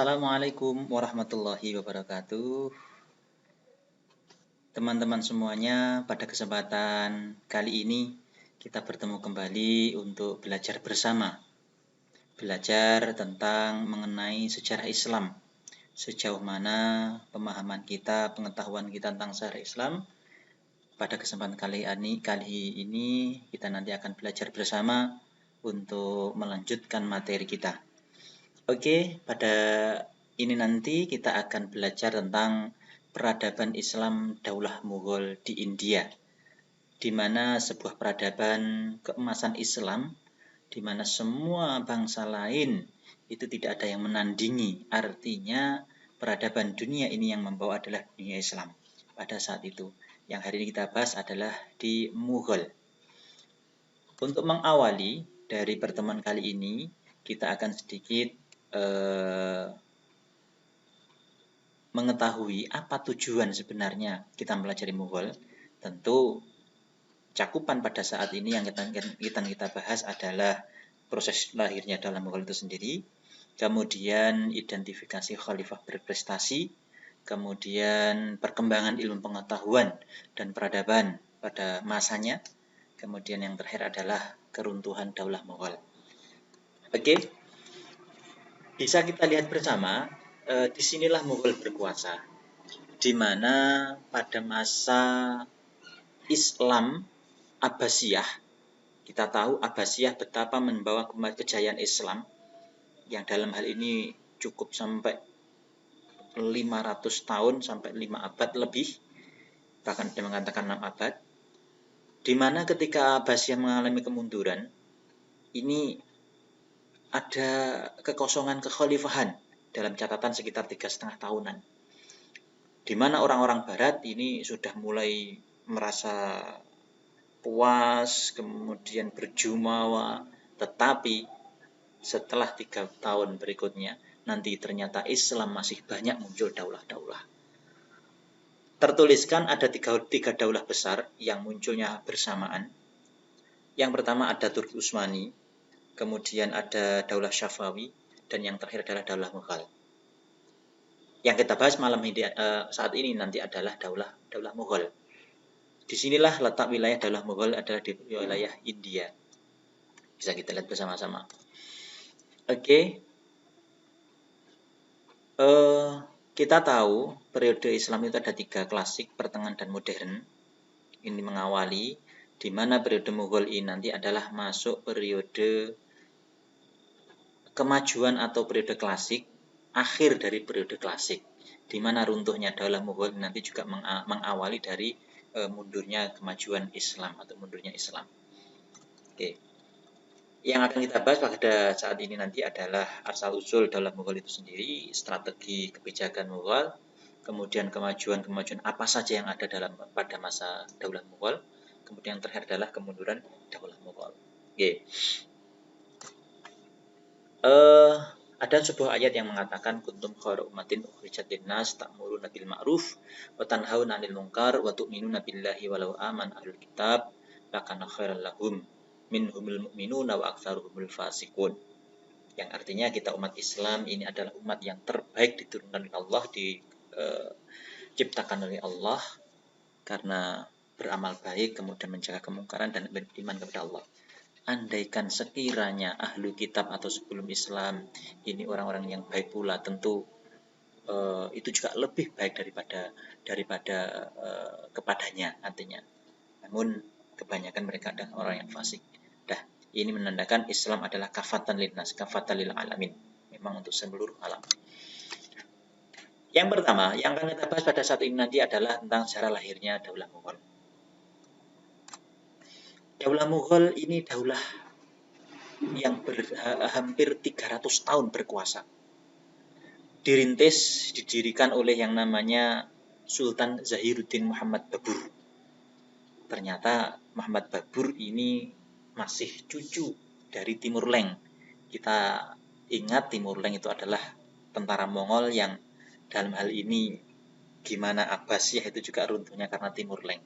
Assalamualaikum warahmatullahi wabarakatuh. Teman-teman semuanya, pada kesempatan kali ini kita bertemu kembali untuk belajar bersama. Belajar tentang mengenai sejarah Islam. Sejauh mana pemahaman kita, pengetahuan kita tentang sejarah Islam. Pada kesempatan kali ini kita nanti akan belajar bersama untuk melanjutkan materi kita. Oke, pada ini nanti kita akan belajar tentang peradaban Islam Daulah Mughal di India, di mana sebuah peradaban keemasan Islam, di mana semua bangsa lain itu tidak ada yang menandingi. Artinya peradaban dunia ini yang membawa adalah dunia Islam pada saat itu. Yang hari ini kita bahas adalah di Mughal. Untuk mengawali dari pertemuan kali ini, kita akan sedikit mengetahui apa tujuan sebenarnya kita mempelajari Mughal. Tentu cakupan pada saat ini yang kita bahas adalah proses lahirnya Daulah Mughal itu sendiri, kemudian identifikasi khalifah berprestasi, kemudian perkembangan ilmu pengetahuan dan peradaban pada masanya, kemudian yang terakhir adalah keruntuhan Daulah Mughal. Oke, bisa kita lihat bersama. Disinilah Mughal berkuasa, di mana pada masa Islam Abbasiyah, kita tahu Abbasiyah betapa membawa kejayaan Islam, yang dalam hal ini cukup sampai 500 tahun, sampai 5 abad lebih, bahkan dia mengatakan 6 abad, di mana ketika Abbasiyah mengalami kemunduran, ini ada kekosongan kekhalifahan dalam catatan sekitar 3,5 tahunan, di mana orang-orang barat ini sudah mulai merasa puas, kemudian berjumawa, tetapi setelah 3 tahun berikutnya, nanti ternyata Islam masih banyak muncul daulah-daulah. Tertuliskan ada tiga daulah besar yang munculnya bersamaan. Yang pertama ada Turki Utsmani, kemudian ada Daulah Syafawi, dan yang terakhir adalah Daulah Mughal. Yang kita bahas malam ini saat ini nanti adalah Daulah Mughal. Disinilah letak wilayah Daulah Mughal adalah di wilayah India. Bisa kita lihat bersama-sama. Oke. Kita tahu periode Islam itu ada 3 klasik, pertengahan dan modern. Ini mengawali, di mana periode Mughal ini nanti adalah masuk periode kemajuan atau periode klasik, akhir dari periode klasik, di mana runtuhnya Daulah Mughal nanti juga mengawali dari mundurnya kemajuan Islam atau mundurnya Islam. Oke. Yang akan kita bahas pada saat ini nanti adalah asal-usul Daulah Mughal itu sendiri, strategi kebijakan Mughal, kemudian kemajuan-kemajuan apa saja yang ada pada masa Daulah Mughal, kemudian yang terakhir adalah kemunduran Daulah Mughal. Oke. Ada sebuah ayat yang mengatakan kuntum khairu ummatin ukhrijat linnas ta'muruna bil ma'ruf wa tanhauna 'anil munkar wa tu'minuna billahi walau amana ahlul kitab lakana khairal lahum minhumul mu'minuna wa aktsaruhumul fasiqun. Yang artinya kita umat Islam ini adalah umat yang terbaik diturunkan oleh Allah, diciptakan oleh Allah karena beramal baik, kemudian mencegah kemungkaran dan beriman kepada Allah. Andaikan sekiranya ahlu kitab atau sebelum Islam ini orang-orang yang baik pula, tentu itu juga lebih baik daripada kepadanya artinya. Namun kebanyakan mereka adalah orang yang fasik. Ini menandakan Islam adalah kafatan linnas, kafatan lil alamin, memang untuk seluruh alam. Yang pertama yang akan kita bahas pada saat ini nanti adalah tentang sejarah lahirnya Daulah Mughal. Daulah Mughal ini daulah yang hampir 300 tahun berkuasa. Didirikan oleh yang namanya Sultan Zahiruddin Muhammad Babur. Ternyata Muhammad Babur ini masih cucu dari Timur Leng. Kita ingat Timur Leng itu adalah tentara Mongol yang dalam hal ini gimana Abbasiyah itu juga runtuhnya karena Timur Leng.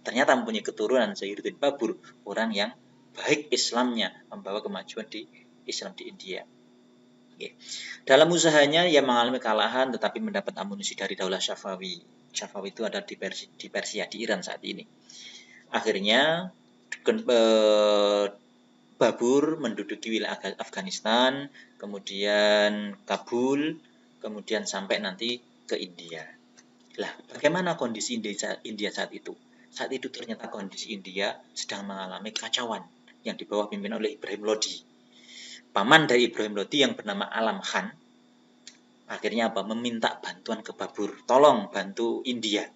Ternyata mempunyai keturunan Zahiruddin Babur, orang yang baik Islamnya, membawa kemajuan di Islam di India. Oke. Dalam usahanya ia mengalami kekalahan tetapi mendapat amunisi dari Daulah Syafawi. Syafawi itu ada di Persia, di Iran saat ini. Akhirnya Babur menduduki wilayah Afghanistan, kemudian Kabul, kemudian sampai nanti ke India. Lah, bagaimana kondisi India saat itu? Saat itu ternyata kondisi India sedang mengalami kekacauan yang di bawah pimpinan oleh Ibrahim Lodi. Paman dari Ibrahim Lodi yang bernama Alam Khan akhirnya meminta bantuan ke Babur, tolong bantu India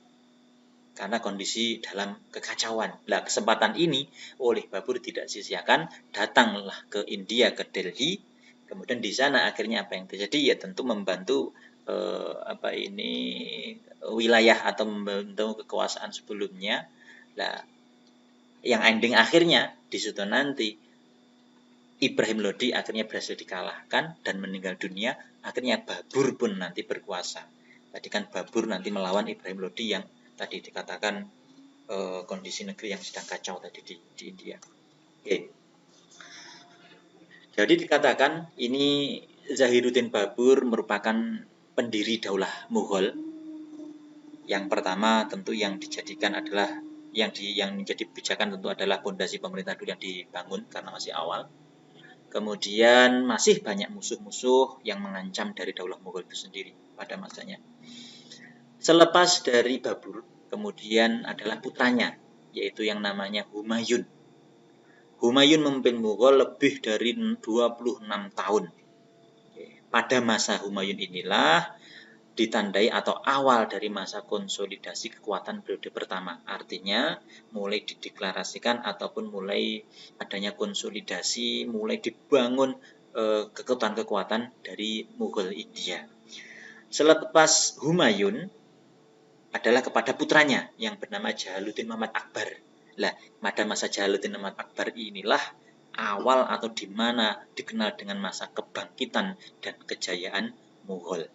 karena kondisi dalam kekacauan. Nah, kesempatan ini oleh Babur tidak sia-siakan, datanglah ke India, ke Delhi. Kemudian di sana akhirnya apa yang terjadi? Ya tentu membantu wilayah atau membantu kekuasaan sebelumnya. Nah, yang ending akhirnya di situ nanti Ibrahim Lodi akhirnya berhasil dikalahkan dan meninggal dunia. Akhirnya Babur pun nanti berkuasa. Tadi kan Babur nanti melawan Ibrahim Lodi yang tadi dikatakan kondisi negeri yang sedang kacau tadi di India. Oke. Jadi dikatakan ini Zahiruddin Babur merupakan pendiri Daulah Mughal. Yang pertama tentu yang dijadikan adalah yang menjadi kebijakan tentu adalah fondasi pemerintah dulu yang dibangun karena masih awal. Kemudian masih banyak musuh-musuh yang mengancam dari Daulah Mughal itu sendiri pada masanya. Selepas dari Babur, kemudian adalah putranya, yaitu yang namanya Humayun. Humayun memimpin Mughal lebih dari 26 tahun. Pada masa Humayun inilah ditandai atau awal dari masa konsolidasi kekuatan periode pertama. Artinya mulai dideklarasikan ataupun mulai adanya konsolidasi, mulai dibangun kekuatan-kekuatan dari Mughal India. Selepas Humayun adalah kepada putranya yang bernama Jalaluddin Muhammad Akbar. Lah, pada masa Jalaluddin Muhammad Akbar inilah awal atau di mana dikenal dengan masa kebangkitan dan kejayaan Mughal.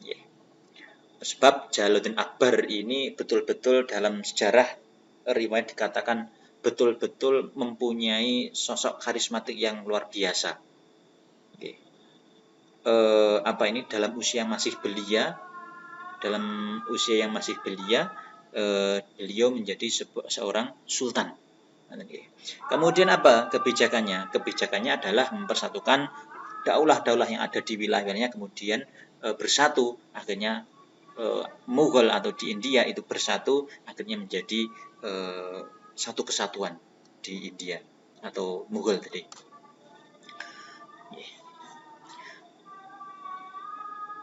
Yeah. Sebab Jalaluddin Akbar ini betul-betul dalam sejarah riwayat dikatakan betul-betul mempunyai sosok karismatik yang luar biasa. Okay. Dalam usia masih belia, beliau menjadi seorang sultan. Kemudian apa kebijakannya? Kebijakannya adalah mempersatukan daulah-daulah yang ada di wilayahnya, kemudian bersatu. Akhirnya Mughal atau di India itu bersatu, akhirnya menjadi satu kesatuan di India atau Mughal tadi.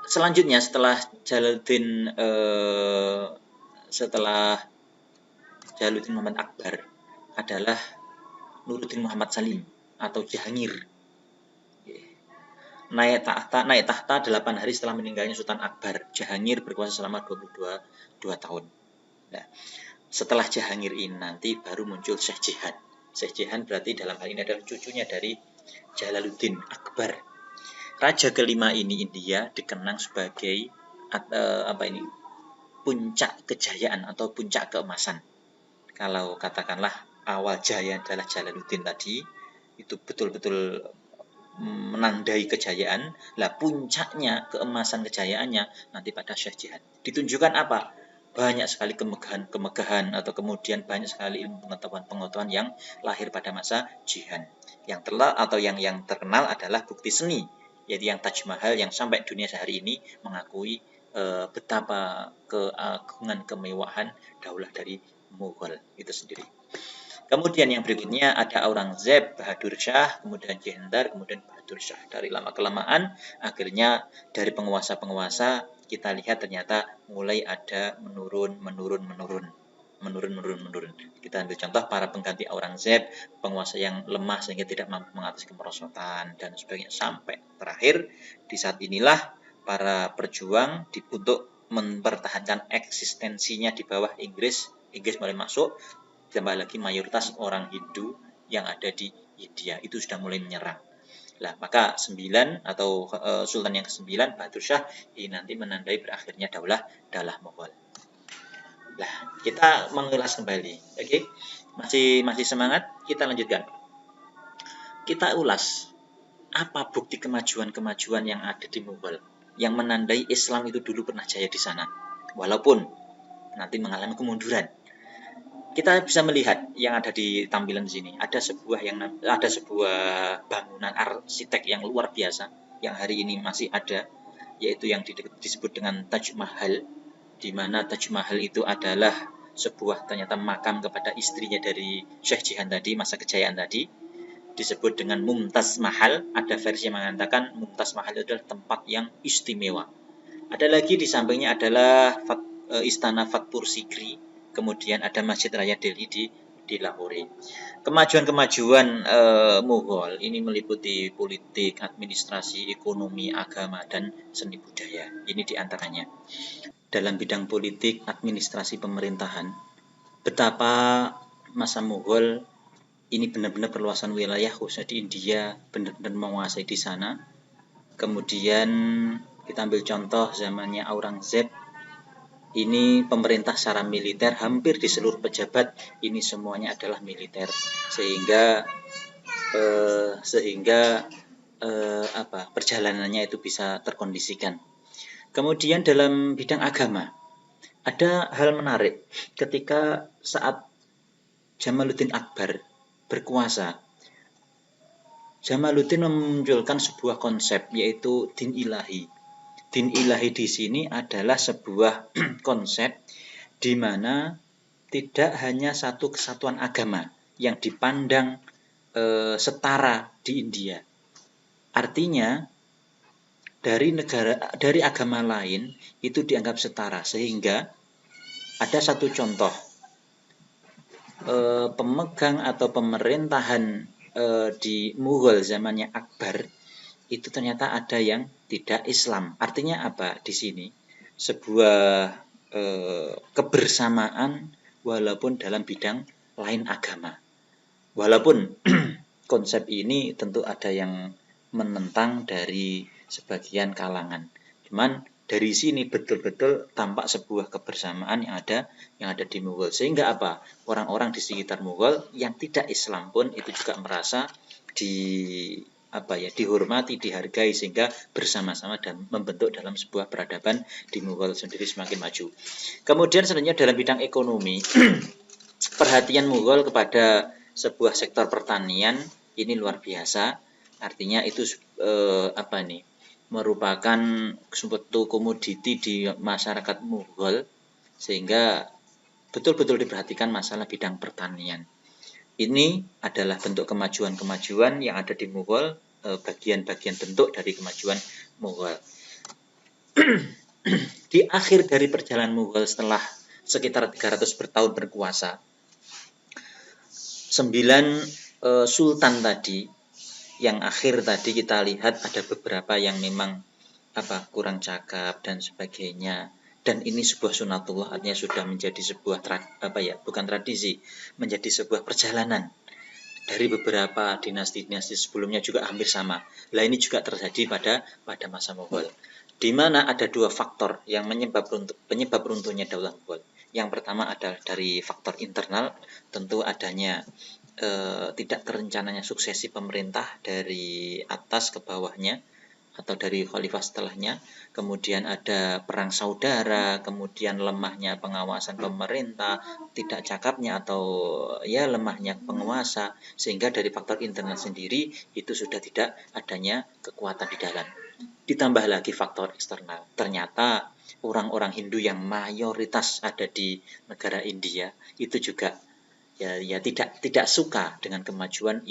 Selanjutnya setelah Jalaluddin Muhammad Akbar adalah Nuruddin Muhammad Salim atau Jahangir. Naik tahta 8 hari setelah meninggalnya Sultan Akbar. Jahangir berkuasa selama 22 tahun. Nah, setelah Jahangir ini nanti baru muncul Syekh Jihan. Syekh Jihan berarti dalam hal ini adalah cucunya dari Jalaluddin Akbar. Raja kelima ini India dikenang sebagai puncak kejayaan atau puncak keemasan. Kalau katakanlah awal jaya adalah Jalaluddin tadi, itu betul-betul menandai kejayaan. Lah puncaknya keemasan kejayaannya nanti pada Syekh Jihan. Ditunjukkan apa? Banyak sekali kemegahan atau kemudian banyak sekali ilmu pengetahuan yang lahir pada masa Jihan. Yang terkenal adalah bukti seni, yaitu yang Taj Mahal yang sampai dunia sehari ini mengakui betapa keagungan kemewahan daulah dari Mughal itu sendiri. Kemudian yang berikutnya ada Aurangzeb, Bahadur Shah, kemudian Jendar, kemudian Bahadur Shah. Dari lama-kelamaan akhirnya dari penguasa-penguasa kita lihat ternyata mulai ada menurun. Kita ambil contoh para pengganti Aurangzeb, penguasa yang lemah sehingga tidak mampu mengatasi kemerosotan dan sebagainya. Sampai terakhir di saat inilah para perjuang untuk mempertahankan eksistensinya di bawah Inggris mulai masuk, tambah lagi mayoritas orang Hindu yang ada di India itu sudah mulai menyerang. Lah, maka 9 atau Sultan yang ke-9 Bahadur Shah ini nanti menandai berakhirnya daulah Mughal. Nah, kita mengulas kembali. Oke. Masih semangat? Kita lanjutkan. Kita ulas apa bukti kemajuan-kemajuan yang ada di Mughal yang menandai Islam itu dulu pernah jaya di sana, walaupun nanti mengalami kemunduran. Kita bisa melihat yang ada di tampilan di sini, ada sebuah bangunan arsitek yang luar biasa yang hari ini masih ada, yaitu yang disebut dengan Taj Mahal, di mana Taj Mahal itu adalah sebuah ternyata makam kepada istrinya dari Syekh Jihan tadi, masa kejayaan tadi, disebut dengan Mumtaz Mahal. Ada versi yang mengatakan Mumtaz Mahal itu adalah tempat yang istimewa. Ada lagi di sampingnya adalah Istana Fatpur Sikri, kemudian ada Masjid Raya Delhi di Lahore. Kemajuan-kemajuan Mughal ini meliputi politik, administrasi, ekonomi, agama, dan seni budaya. Ini diantaranya. Dalam bidang politik, administrasi, pemerintahan, betapa masa Mughal ini benar-benar perluasan wilayah, khususnya di India, benar-benar menguasai di sana. Kemudian kita ambil contoh zamannya Aurangzeb, ini pemerintah secara militer, hampir di seluruh pejabat ini semuanya adalah militer, sehingga perjalanannya itu bisa terkondisikan. Kemudian dalam bidang agama, ada hal menarik ketika saat Jamaluddin Akbar berkuasa. Jamaluddin memunculkan sebuah konsep, yaitu din ilahi. Din ilahi di sini adalah sebuah konsep di mana tidak hanya satu kesatuan agama yang dipandang setara di India. Artinya dari agama lain itu dianggap setara, sehingga ada satu contoh pemegang atau pemerintahan di Mughal zamannya Akbar itu ternyata ada yang tidak Islam. Artinya apa di sini? Sebuah kebersamaan walaupun dalam bidang lain agama. Walaupun konsep ini tentu ada yang menentang dari sebagian kalangan. Cuman dari sini betul-betul tampak sebuah kebersamaan yang ada di Mughal. Sehingga apa? Orang-orang di sekitar Mughal yang tidak Islam pun itu juga merasa dihormati, dihargai, sehingga bersama-sama dan membentuk dalam sebuah peradaban di Mughal sendiri semakin maju. Kemudian selanjutnya dalam bidang ekonomi, perhatian Mughal kepada sebuah sektor pertanian ini luar biasa. Artinya itu merupakan suatu komoditi di masyarakat Mughal, sehingga betul-betul diperhatikan masalah bidang pertanian. Ini adalah bentuk kemajuan-kemajuan yang ada di Mughal, bagian-bagian bentuk dari kemajuan Mughal. Di akhir dari perjalanan Mughal setelah sekitar 300 tahun berkuasa, 9 sultan tadi, yang akhir tadi kita lihat ada beberapa yang memang kurang cakap dan sebagainya. Dan ini sebuah sunatullah, artinya sudah menjadi sebuah bukan tradisi, menjadi sebuah perjalanan. Dari beberapa dinasti-dinasti sebelumnya juga hampir sama. Lah ini juga terjadi pada masa Mughal, di mana ada 2 faktor yang penyebab runtuhnya Daulah Mughal. Yang pertama adalah dari faktor internal, tentu adanya tidak terencananya suksesi pemerintah dari atas ke bawahnya atau dari khalifah setelahnya. Kemudian ada perang saudara, kemudian lemahnya pengawasan pemerintah, tidak cakapnya atau lemahnya penguasa, sehingga dari faktor internal sendiri itu sudah tidak adanya kekuatan di dalam. Ditambah lagi faktor eksternal, ternyata orang-orang Hindu yang mayoritas ada di negara India itu juga tidak suka dengan kemajuan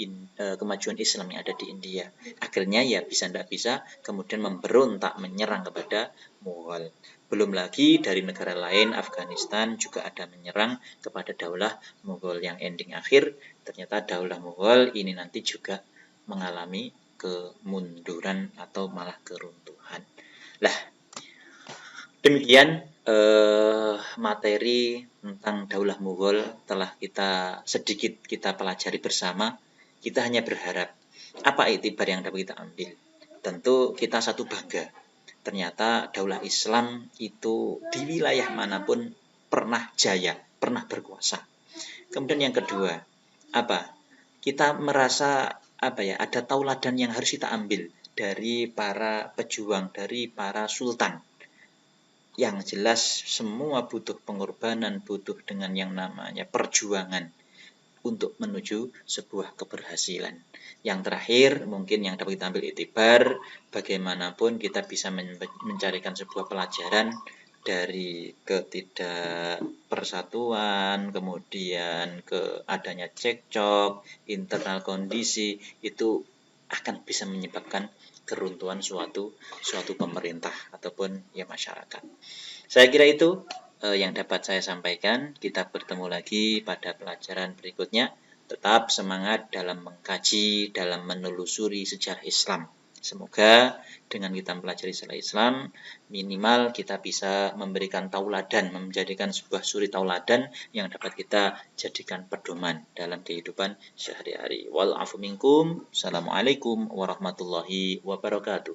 Islam yang ada di India. Akhirnya tidak bisa kemudian memberontak menyerang kepada Mughal. Belum lagi dari negara lain, Afghanistan juga ada menyerang kepada Daulah Mughal, yang ending akhir ternyata Daulah Mughal ini nanti juga mengalami kemunduran atau malah keruntuhan. Demikian materi tentang Daulah Mughal telah sedikit kita pelajari bersama. Kita hanya berharap apa iktibar yang dapat kita ambil. Tentu kita satu bangga. Ternyata Daulah Islam itu di wilayah manapun pernah jaya, pernah berkuasa. Kemudian yang kedua, kita merasa ada tauladan yang harus kita ambil dari para pejuang, dari para sultan. Yang jelas semua butuh pengorbanan, butuh dengan yang namanya perjuangan untuk menuju sebuah keberhasilan. Yang terakhir mungkin yang dapat kita ambil iktibar, bagaimanapun kita bisa mencarikan sebuah pelajaran dari ketidakpersatuan, kemudian ke adanya cekcok, internal kondisi, itu akan bisa menyebabkan keruntuhan suatu pemerintah ataupun ya masyarakat. Saya kira itu yang dapat saya sampaikan. Kita bertemu lagi pada pelajaran berikutnya. Tetap semangat dalam mengkaji, dalam menelusuri sejarah Islam. Semoga dengan kita mempelajari sejarah Islam, minimal kita bisa memberikan tauladan, menjadikan sebuah suri tauladan yang dapat kita jadikan pedoman dalam kehidupan sehari-hari. Wal afu minkum. Assalamualaikum warahmatullahi wabarakatuh.